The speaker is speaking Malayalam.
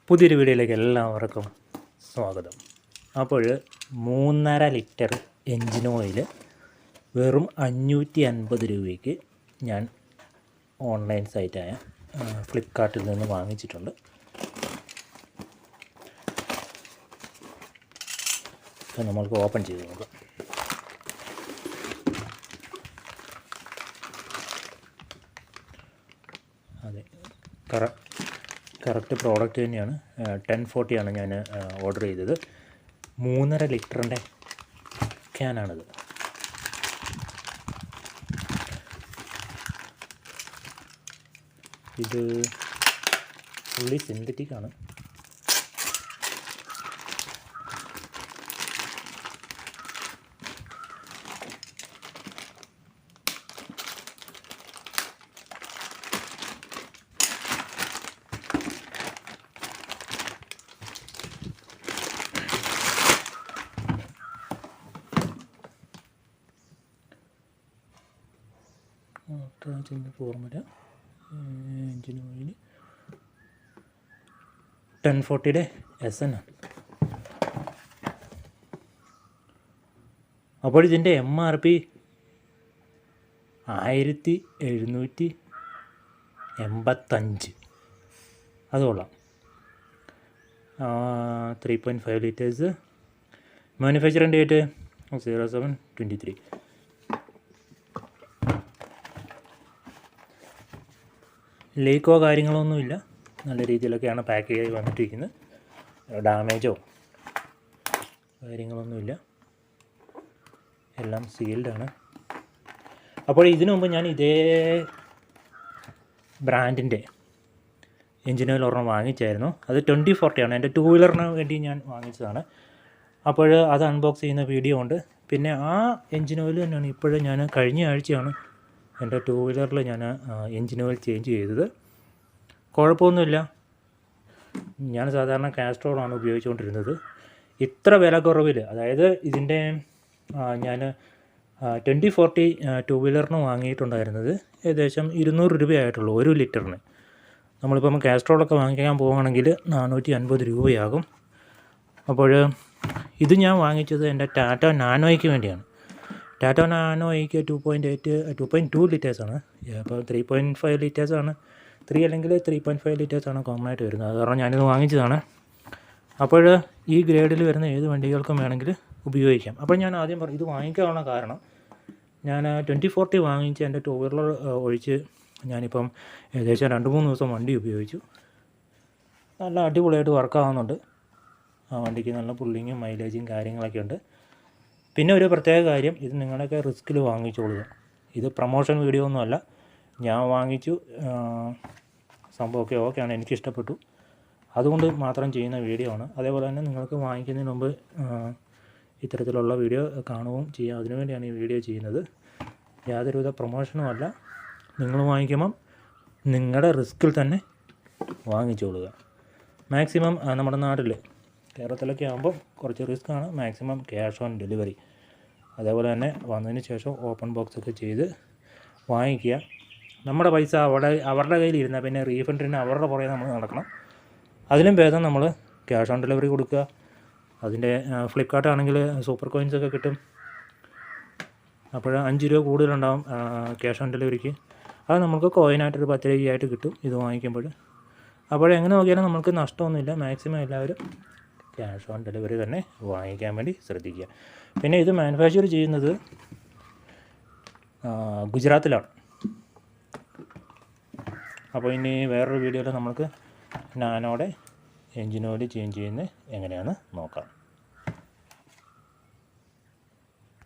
പുതിയൊരു വീഡിയോയിലേക്ക് എല്ലാവർക്കും സ്വാഗതം. അപ്പോൾ 3.5 ലിറ്റർ എൻജിൻ ഓയിൽ വെറും 550 രൂപയ്ക്ക് ഞാൻ ഓൺലൈൻ സൈറ്റായ ഫ്ലിപ്കാർട്ടിൽ നിന്ന് വാങ്ങിച്ചിട്ടുണ്ട്. നമ്മൾക്ക് ഓപ്പൺ ചെയ്ത് നോക്കാം. അതെ, കറക്റ്റ് പ്രോഡക്റ്റ് തന്നെയാണ്. 1040 ആണ് ഞാൻ ഓർഡർ ചെയ്തത്. 3.5 ലിറ്ററിൻ്റെ ക്യാനാണിത്. ഇത് ഫുള്ളി സിന്തറ്റിക് ആണ്. ഫോർമുല എൻജിൻ ഓയിൽ 1040 SN ആണ്. അപ്പോൾ ഇതിൻ്റെ MRP 1785. അത് കൊള്ളാം. 3.5 ലിറ്റേഴ്സ്. Manufacturing date 07/23. ലീക്കോ കാര്യങ്ങളൊന്നുമില്ല. നല്ല രീതിയിലൊക്കെയാണ് പാക്ക് ചെയ്ത് വന്നിട്ടിരിക്കുന്നത്. ഡാമേജോ കാര്യങ്ങളൊന്നുമില്ല. എല്ലാം സീൽഡാണ്. അപ്പോൾ ഇതിനു മുമ്പ് ഞാൻ ഇതേ ബ്രാൻഡിൻ്റെ എൻജിൻ ഓയിൽ ഒരെണ്ണം വാങ്ങിച്ചായിരുന്നു. അത് 2040 ആണ്. എൻ്റെ 2 വീലറിന് വേണ്ടി ഞാൻ വാങ്ങിച്ചതാണ്. അപ്പോൾ അത് അൺബോക്സ് ചെയ്യുന്ന വീഡിയോ ഉണ്ട്. പിന്നെ ആ എൻജിൻ ഓയിൽ തന്നെയാണ് ഇപ്പോഴും ഞാൻ കഴിഞ്ഞ ആഴ്ചയാണ് എൻ്റെ 2 വീലറിൽ ഞാൻ എൻജിൻ ഓയിൽ ചേഞ്ച് ചെയ്തത്. കുഴപ്പമൊന്നുമില്ല. ഞാൻ സാധാരണ കാസ്ട്രോളാണ് ഉപയോഗിച്ചുകൊണ്ടിരുന്നത്. ഇത്ര വില കുറവിൽ, അതായത് ഇതിൻ്റെ ഞാൻ 2040 2 വീലറിന് വാങ്ങിയിട്ടുണ്ടായിരുന്നത് ഏകദേശം 200 രൂപയായിട്ടുള്ളൂ 1 ലിറ്ററിന്. നമ്മളിപ്പം കാസ്ട്രോളൊക്കെ വാങ്ങിക്കാൻ പോവുകയാണെങ്കിൽ 450 രൂപയാകും. അപ്പോൾ ഇത് ഞാൻ വാങ്ങിച്ചത് എൻ്റെ ടാറ്റ നാനോയ്ക്ക് വേണ്ടിയാണ്. ടാറ്റ നാനോയ്ക്ക് 2.2 ലിറ്റേഴ്സാണ്. അപ്പോൾ 3.5 ലിറ്റേഴ്സാണ്. 3 അല്ലെങ്കിൽ 3.5 ലിറ്റേഴ്സാണ് കോമൺ ആയിട്ട് വരുന്നത്. അത് കാരണം ഞാനിത് വാങ്ങിച്ചതാണ്. അപ്പോൾ ഈ ഗ്രേഡിൽ വരുന്ന ഏത് വണ്ടികൾക്കും വേണമെങ്കിൽ ഉപയോഗിക്കാം. അപ്പോൾ ഞാൻ ആദ്യം ഇത് വാങ്ങിക്കാനുള്ള കാരണം, ഞാൻ 2040 വാങ്ങിച്ച് എൻ്റെ 2 വീലർ ഒഴിച്ച് ഞാനിപ്പം ഏകദേശം 2-3 ദിവസം വണ്ടി ഉപയോഗിച്ചു. നല്ല അടിപൊളിയായിട്ട് വർക്കാവുന്നുണ്ട്. ആ വണ്ടിക്ക് നല്ല പുള്ളിങ്ങും മൈലേജും കാര്യങ്ങളൊക്കെ ഉണ്ട്. പിന്നെ ഒരു പ്രത്യേക കാര്യം, ഇത് നിങ്ങളൊക്കെ റിസ്കിൽ വാങ്ങിച്ചോളുക. ഇത് പ്രൊമോഷൻ വീഡിയോ ഒന്നുമല്ല. ഞാൻ വാങ്ങിച്ചു, സംഭവമൊക്കെ ഓക്കെയാണ്, എനിക്കിഷ്ടപ്പെട്ടു, അതുകൊണ്ട് മാത്രം ചെയ്യുന്ന വീഡിയോ ആണ്. അതേപോലെ തന്നെ നിങ്ങൾക്ക് വാങ്ങിക്കുന്നതിന് മുമ്പ് ഇത്തരത്തിലുള്ള വീഡിയോ കാണുകയും ചെയ്യാം. അതിനുവേണ്ടിയാണ് ഈ വീഡിയോ ചെയ്യുന്നത്. യാതൊരുവിധ പ്രൊമോഷനും അല്ല. നിങ്ങൾ വാങ്ങിക്കുമ്പം നിങ്ങളുടെ റിസ്കിൽ തന്നെ വാങ്ങിച്ചോളുക. മാക്സിമം നമ്മുടെ നാട്ടിൽ കേരളത്തിലൊക്കെ ആകുമ്പോൾ കുറച്ച് റിസ്ക്കാണ്. Maximum cash on delivery. അതേപോലെ തന്നെ വന്നതിന് ശേഷം ഓപ്പൺ ബോക്സൊക്കെ ചെയ്ത് വാങ്ങിക്കുക. നമ്മുടെ പൈസ അവരുടെ കയ്യിലിരുന്നാൽ പിന്നെ റീഫണ്ടിന് അവരുടെ പുറകെ നമ്മൾ നടക്കണം. അതിലും ഭേദം നമ്മൾ ക്യാഷ് ഓൺ ഡെലിവറി കൊടുക്കുക. അതിൻ്റെ ഫ്ലിപ്കാർട്ട് ആണെങ്കിൽ സൂപ്പർ കോയിൻസൊക്കെ കിട്ടും. അപ്പോൾ 5 രൂപ കൂടുതലുണ്ടാകും ക്യാഷ് ഓൺ ഡെലിവറിക്ക്. അത് നമുക്ക് കോയിനായിട്ടൊരു 10 രൂപയായിട്ട് കിട്ടും ഇത് വാങ്ങിക്കുമ്പോൾ. അപ്പോൾ എങ്ങനെ നോക്കിയാലും നമുക്ക് നഷ്ടമൊന്നുമില്ല. മാക്സിമം എല്ലാവരും ക്യാഷ് ഓൺ ഡെലിവറി തന്നെ വാങ്ങിക്കാൻ വേണ്ടി ശ്രദ്ധിക്കുക. പിന്നെ ഇത് മാനുഫാക്ചർ ചെയ്യുന്നത് ഗുജറാത്തിലാണ്. അപ്പോൾ ഇനി വേറൊരു വീഡിയോയിൽ നമുക്ക് നാനോയുടെ എൻജിൻ ഓയിൽ ചേഞ്ച് ചെയ്യുന്നത് എങ്ങനെയാണെന്ന് നോക്കാം.